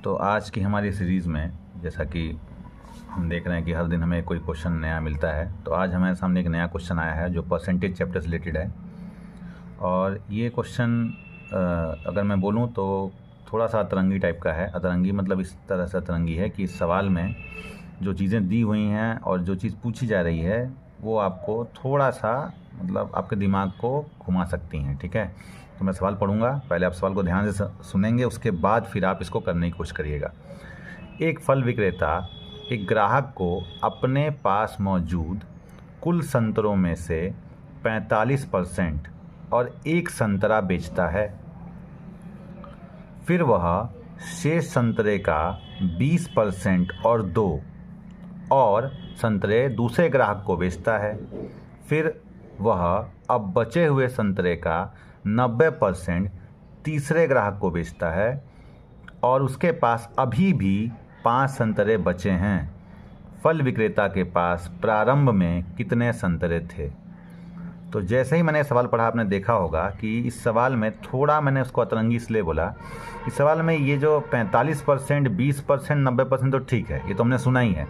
तो आज की हमारी सीरीज़ में जैसा कि हम देख रहे हैं कि हर दिन हमें कोई क्वेश्चन नया मिलता है, तो आज हमारे सामने एक नया क्वेश्चन आया है जो परसेंटेज चैप्टर से रिलेटेड है। और ये क्वेश्चन अगर मैं बोलूँ तो थोड़ा सा अतरंगी टाइप का है। अतरंगी मतलब इस तरह से अतरंगी है कि इस सवाल में जो चीज़ें दी हुई हैं और जो चीज़ पूछी जा रही है वो आपको थोड़ा सा मतलब आपके दिमाग को घुमा सकती हैं। ठीक है, तो मैं सवाल पढ़ूंगा, पहले आप सवाल को ध्यान से सुनेंगे, उसके बाद फिर आप इसको करने की कोशिश करिएगा। एक फल विक्रेता एक ग्राहक को अपने पास मौजूद कुल संतरों में से 45% और एक संतरा बेचता है। फिर वह शेष संतरे का 20% और 2 और संतरे दूसरे ग्राहक को बेचता है। फिर वह अब बचे हुए संतरे का 90% तीसरे ग्राहक को बेचता है और उसके पास अभी भी 5 संतरे बचे हैं। फल विक्रेता के पास प्रारंभ में कितने संतरे थे? तो जैसे ही मैंने सवाल पढ़ा आपने देखा होगा कि इस सवाल में थोड़ा मैंने उसको अतरंगी इसलिए बोला। इस सवाल में ये जो 45%, 20%, 90% तो ठीक है, ये तो हमने सुना ही है,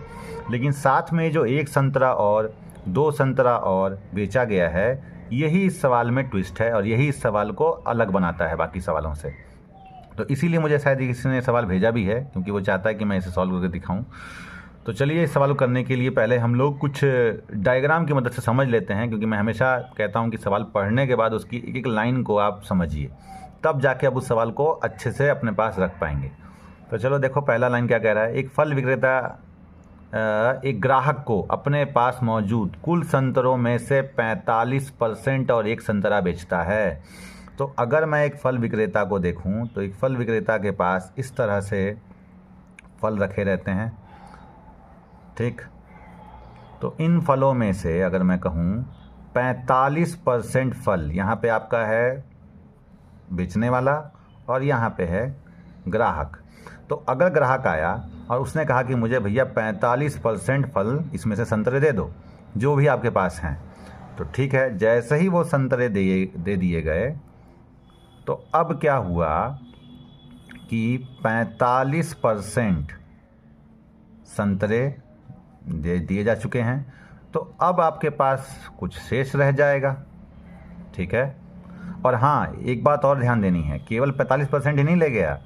लेकिन साथ में जो एक संतरा और 2 संतरा और बेचा गया है, यही इस सवाल में ट्विस्ट है और यही इस सवाल को अलग बनाता है बाकी सवालों से। तो इसीलिए मुझे शायद किसी ने सवाल भेजा भी है, क्योंकि वो चाहता है कि मैं इसे सॉल्व करके दिखाऊं। तो चलिए इस सवाल को करने के लिए पहले हम लोग कुछ डायग्राम की मदद से समझ लेते हैं, क्योंकि मैं हमेशा कहता हूं कि सवाल पढ़ने के बाद उसकी एक एक लाइन को आप समझिए, तब जाके आप उस सवाल को अच्छे से अपने पास रख पाएंगे। तो चलो देखो, पहला लाइन क्या कह रहा है। एक फल विक्रेता एक ग्राहक को अपने पास मौजूद कुल संतरों में से 45% और एक संतरा बेचता है। तो अगर मैं एक फल विक्रेता को देखूं तो एक फल विक्रेता के पास इस तरह से फल रखे रहते हैं। ठीक, तो इन फलों में से अगर मैं कहूं 45% फल यहाँ पे आपका है बेचने वाला और यहाँ पे है ग्राहक। तो अगर ग्राहक आया और उसने कहा कि मुझे भैया 45% फल इसमें से संतरे दे दो, जो भी आपके पास हैं, तो ठीक है, जैसे ही वो संतरे दे दिए गए, तो अब क्या हुआ कि 45% संतरे दे दिए जा चुके हैं, तो अब आपके पास कुछ शेष रह जाएगा। ठीक है, और हाँ, एक बात और ध्यान देनी है, केवल 45% ही नहीं ले गया,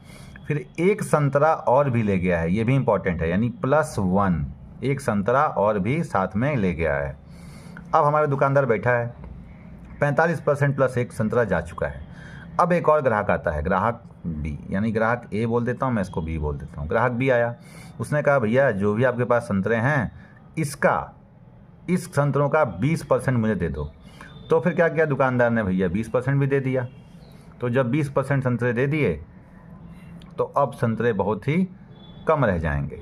फिर एक संतरा और भी ले गया है, ये भी इंपॉर्टेंट है, यानी +1 एक संतरा और भी साथ में ले गया है। अब हमारा दुकानदार बैठा है, 45% + 1 संतरा जा चुका है। अब एक और ग्राहक आता है, ग्राहक बी, यानी ग्राहक ए बोल देता हूँ मैं, इसको बी बोल देता हूँ। ग्राहक बी आया, उसने कहा भैया जो भी आपके पास संतरे हैं इस संतरों का 20% मुझे दे दो। तो फिर क्या किया दुकानदार ने, भैया 20% भी दे दिया। तो जब 20% संतरे दे दिए तो अब संतरे बहुत ही कम रह जाएंगे,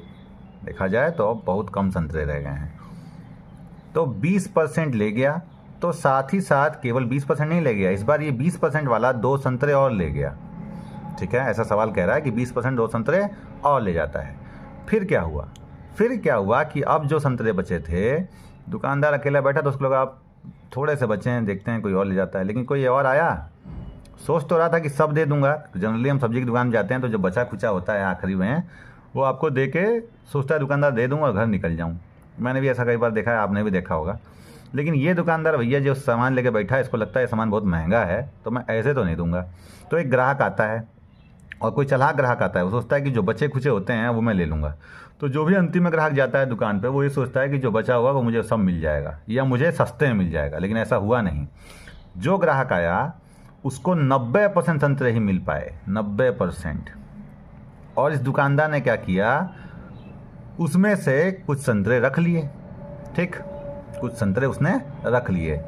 देखा जाए तो अब बहुत कम संतरे रह गए हैं। तो 20% ले गया, तो साथ ही साथ केवल 20% नहीं ले गया, इस बार ये 20% वाला 2 संतरे और ले गया। ठीक है, ऐसा सवाल कह रहा है कि 20% 2 संतरे और ले जाता है। फिर क्या हुआ कि अब जो संतरे बचे थे, दुकानदार अकेला बैठा तो उसको लगा अब थोड़े से बचे हैं, देखते हैं कोई और ले जाता है, लेकिन कोई और आया। सोच तो रहा था कि सब दे दूंगा, जनरली हम सब्जी की दुकान जाते हैं तो जो बचा खुचा होता है आखिरी में वो आपको दे के सोचता है दुकानदार दे दूंगा और घर निकल जाऊँ। मैंने भी ऐसा कई बार देखा है, आपने भी देखा होगा। लेकिन ये दुकानदार भैया जो सामान लेके बैठा है, इसको लगता है सामान बहुत महंगा है, तो मैं ऐसे तो नहीं दूंगा। तो एक ग्राहक आता है, और कोई चालाक ग्राहक आता है, वो सोचता है कि जो बचे खुचे होते हैं वो मैं ले लूँगा। तो जो भी अंतिम में ग्राहक जाता है दुकान पे, वो ये सोचता है कि जो बचा हुआ वो मुझे सब मिल जाएगा या मुझे सस्ते में मिल जाएगा, लेकिन ऐसा हुआ नहीं। जो ग्राहक आया उसको 90% संतरे ही मिल पाए, 90%। और इस दुकानदार ने क्या किया, उसमें से कुछ संतरे रख लिए। ठीक, कुछ संतरे उसने रख लिए,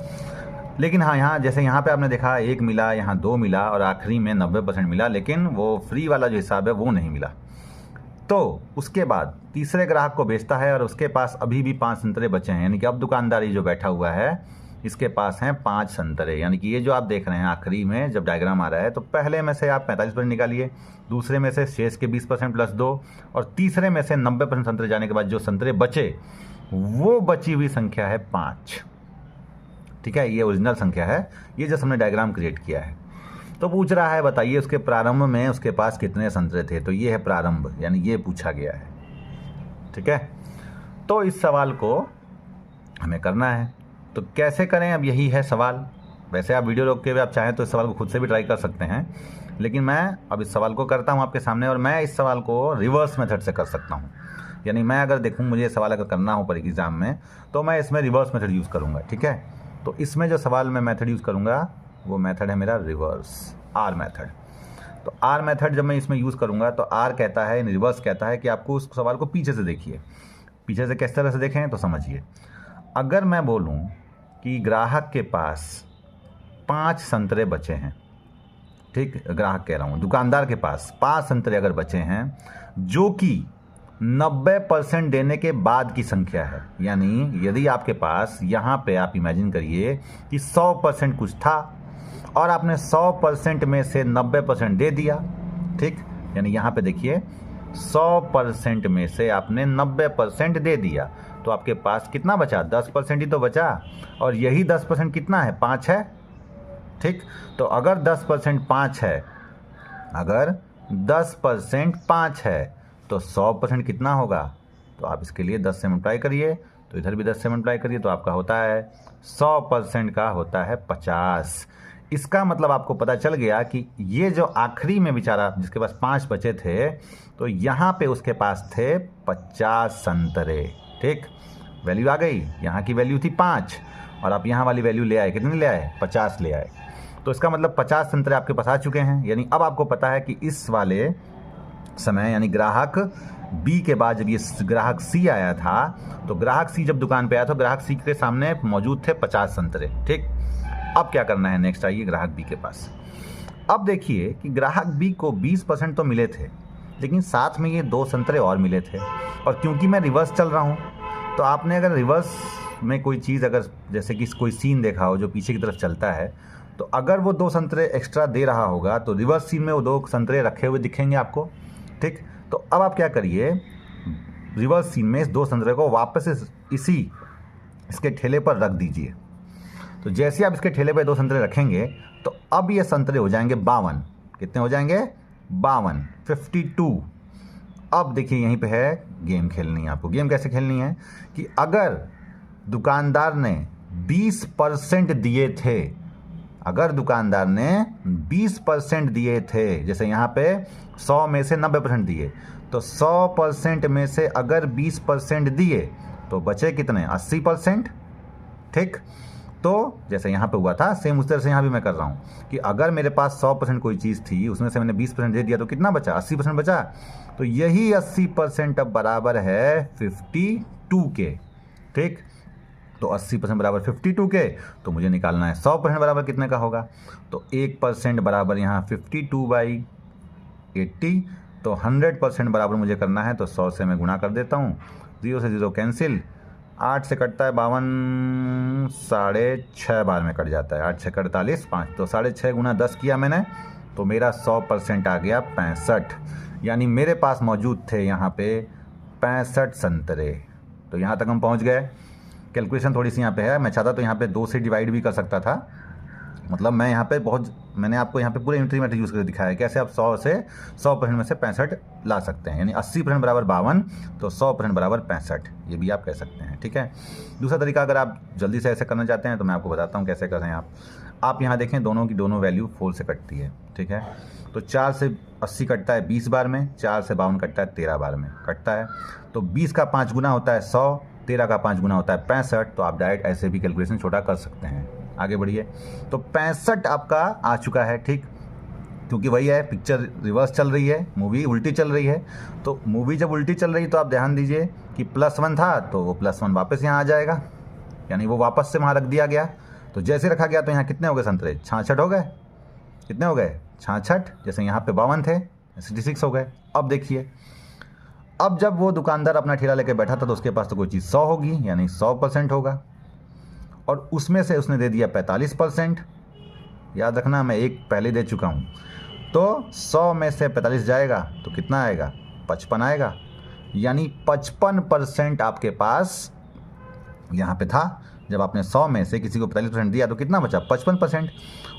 लेकिन हाँ, यहाँ जैसे यहाँ पे आपने देखा 1 मिला, यहाँ 2 मिला और आखिरी में 90% मिला, लेकिन वो फ्री वाला जो हिसाब है वो नहीं मिला। तो उसके बाद तीसरे ग्राहक को बेचता है और उसके पास अभी भी 5 संतरे बचे हैं, यानी कि अब दुकानदारी जो बैठा हुआ है इसके पास हैं 5 संतरे। यानी कि ये जो आप देख रहे हैं आखिरी में जब डायग्राम आ रहा है, तो पहले में से आप 45% निकालिए, दूसरे में से शेष के 20% + 2 और तीसरे में से 90% संतरे जाने के बाद जो संतरे बचे वो बची हुई संख्या है 5। ठीक है, ये ओरिजिनल संख्या है, ये जस्ट हमने डायग्राम क्रिएट किया है। तो पूछ रहा है बताइए उसके प्रारंभ में उसके पास कितने संतरे थे। तो ये है प्रारंभ, यानी ये पूछा गया है। ठीक है, तो इस सवाल को हमें करना है। तो कैसे करें, अब यही है सवाल। वैसे आप वीडियो रोक के भी आप चाहें तो इस सवाल को खुद से भी ट्राई कर सकते हैं, लेकिन मैं अब इस सवाल को करता हूँ आपके सामने, और मैं इस सवाल को रिवर्स मेथड से कर सकता हूँ। यानी मैं अगर देखूँ मुझे सवाल अगर करना हो परीक्षा एग्जाम में, तो मैं इसमें रिवर्स मेथड यूज़ करूँगा। ठीक है, तो इसमें जो सवाल मैं मेथड यूज़ करूँगा वो मेथड है मेरा रिवर्स, आर मेथड। तो आर मेथड जब मैं इसमें यूज़ करूँगा तो आर कहता है, रिवर्स कहता है कि आपको उस सवाल को पीछे से देखिए। पीछे से किस तरह से देखें तो समझिए। अगर मैं बोलूँ कि ग्राहक के पास 5 संतरे बचे हैं, ठीक, ग्राहक कह रहा हूँ, दुकानदार के पास 5 संतरे अगर बचे हैं, जो कि 90% देने के बाद की संख्या है। यानी यदि आपके पास यहाँ पे आप इमेजिन करिए कि 100% कुछ था और आपने 100% में से 90% दे दिया। ठीक, यानी यहाँ पे देखिए 100% में से आपने 90% दे दिया, तो आपके पास कितना बचा, 10% ही तो बचा। और यही 10% कितना है, 5 है। ठीक, तो अगर 10% 5 है, अगर 10% 5 है तो 100% कितना होगा। तो आप इसके लिए 10 से मल्टीप्लाई करिए, तो इधर भी 10 से मल्टीप्लाई करिए, तो आपका होता है 100% का होता है 50। इसका मतलब आपको पता चल गया कि ये जो आखिरी में बेचारा जिसके पास 5 बचे थे, तो यहाँ पे उसके पास थे 50 संतरे। ठीक, वैल्यू आ गई, यहाँ की वैल्यू थी 5 और आप यहाँ वाली वैल्यू ले आए, कितनी ले आए, 50 ले आए। तो इसका मतलब 50 संतरे आपके पास आ चुके हैं। यानी अब आपको पता है कि इस वाले समय, यानी ग्राहक बी के बाद जब ये ग्राहक सी आया था, तो ग्राहक सी जब दुकान पे आया तो ग्राहक सी के सामने मौजूद थे 50 संतरे। ठीक, अब क्या करना है, नेक्स्ट आइए ग्राहक बी के पास। अब देखिए कि ग्राहक बी को 20% तो मिले थे, लेकिन साथ में ये 2 संतरे और मिले थे। और क्योंकि मैं रिवर्स चल रहा हूँ, तो आपने अगर रिवर्स में कोई चीज़, अगर जैसे कि कोई सीन देखा हो जो पीछे की तरफ चलता है, तो अगर वो 2 संतरे एक्स्ट्रा दे रहा होगा तो रिवर्स सीन में वो 2 संतरे रखे हुए दिखेंगे आपको। ठीक, तो अब आप क्या करिए, रिवर्स सीन में इस 2 संतरे को वापस इसके ठेले पर रख दीजिए। तो जैसे आप इसके ठेले पर 2 संतरे रखेंगे, तो अब ये संतरे हो जाएंगे 52। कितने हो जाएंगे, 52, 52। अब देखिए यहीं पे है गेम खेलनी है आपको। गेम कैसे खेलनी है कि अगर दुकानदार ने 20% दिए थे, अगर दुकानदार ने 20% दिए थे, जैसे यहाँ पे 100 में से 90% दिए, तो 100% में से अगर 20% दिए तो बचे कितने, 80%। ठीक, तो जैसे यहाँ पे हुआ था सेम उस तरह से यहाँ भी मैं कर रहा हूँ कि अगर मेरे पास 100% कोई चीज़ थी, उसमें से मैंने 20% दे दिया, तो कितना बचा, 80% बचा। तो यही 80% अब बराबर है 52 के। ठीक, तो 80% बराबर 52 के, तो मुझे निकालना है 100% बराबर कितने का होगा। तो 1% बराबर यहाँ 52/80, तो 100% बराबर मुझे करना है, तो 100 से मैं गुणा कर देता हूँ, 0 से 0 कैंसिल, 8 से कटता है 52, 6.5 बार में कट जाता है, 8 से 48, 5, तो 6.5 गुना 10 किया मैंने, तो मेरा 100% आ गया 65। यानी मेरे पास मौजूद थे यहाँ पे 65 संतरे। तो यहाँ तक हम पहुँच गए। कैलकुलेशन थोड़ी सी यहाँ पे है, मैं चाहता तो यहाँ पे 2 से डिवाइड भी कर सकता था। मतलब मैं यहाँ पे मैंने आपको यहाँ पे पूरे यूनिटरी मेथड यूज़ करके दिखाया है कैसे आप 100% में से 65 ला सकते हैं। यानी 80% बराबर 52, तो 100% बराबर 65, ये भी आप कह सकते हैं। ठीक है, दूसरा तरीका अगर आप जल्दी से ऐसे करना चाहते हैं तो मैं आपको बताता हूँ कैसे करें। आप यहाँ देखें दोनों की दोनों वैल्यू 4 से कटती है। ठीक है, तो 4 से 80 कटता है 20 बार में, 4 से 52 कटता है 13 बार में कटता है। तो 20 का 5 गुना होता है 100, 13 का 5 गुना होता है 65। तो आप डायरेक्ट ऐसे भी कैलकुलेशन छोटा कर सकते हैं। आगे बढ़िए, तो 65 आपका आ चुका है। ठीक, क्योंकि वही है, पिक्चर रिवर्स चल रही है, मूवी उल्टी चल रही है। तो मूवी जब उल्टी चल रही तो आप ध्यान दीजिए कि +1 था, तो वो +1 वापस यहाँ आ जाएगा, यानी वो वापस से वहाँ रख दिया गया। तो जैसे रखा गया तो यहाँ कितने हो गए संतरे, 66 हो गए। कितने हो गए, 66। जैसे यहाँ पे 52 थे, 66 हो गए। अब देखिए, अब जब वो दुकानदार अपना ठेला लेके बैठा था तो उसके पास तो कोई चीज़ 100 होगी, यानी 100% होगा, और उसमें से उसने दे दिया 45%। याद रखना मैं एक पहले दे चुका हूँ। तो 100 में से 45 जाएगा तो कितना आएगा, 55 आएगा। यानी 55% आपके पास यहाँ पे था, जब आपने 100 में से किसी को 45% दिया तो कितना बचा? 55%।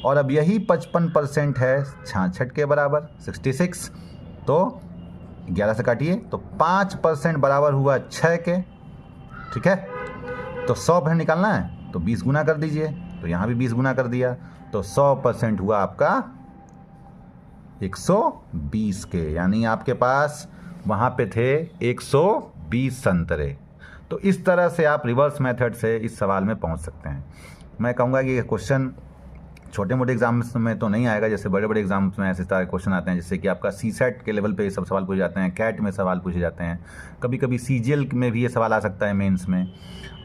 और अब यही 55% है 66 के बराबर 66, तो 11 से काटिए तो 5% बराबर हुआ 6 के। ठीक है, तो 100% निकालना है तो 20 गुना कर दीजिए, तो यहाँ भी 20 गुना कर दिया, तो 100% हुआ आपका 120 के, यानी आपके पास वहाँ पे थे 120 संतरे। तो इस तरह से आप रिवर्स मेथड से इस सवाल में पहुँच सकते हैं। मैं कहूँगा कि ये क्वेश्चन छोटे मोटे एग्जाम्स में तो नहीं आएगा, जैसे बड़े बड़े एग्जाम्स में ऐसे सारे क्वेश्चन आते हैं, जैसे कि आपका सीसेट के लेवल पे ये सब सवाल पूछे जाते हैं, कैट में सवाल पूछे जाते हैं, कभी कभी सीजीएल में भी ये सवाल आ सकता है मेंस में,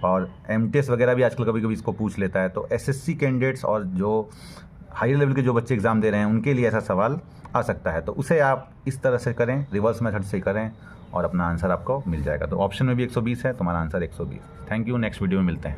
और एमटीएस वगैरह भी आजकल कभी कभी इसको पूछ लेता है। तो एसएससी कैंडिडेट्स और जो हायर लेवल के जो बच्चे एग्ज़ाम दे रहे हैं उनके लिए ऐसा सवाल आ सकता है। तो उसे आप इस तरह से करें, रिवर्स मेथड से करें, और अपना आंसर आपको मिल जाएगा। तो ऑप्शन में भी 120 है, तुम्हारा answer 120। Thank you, next video में मिलते हैं।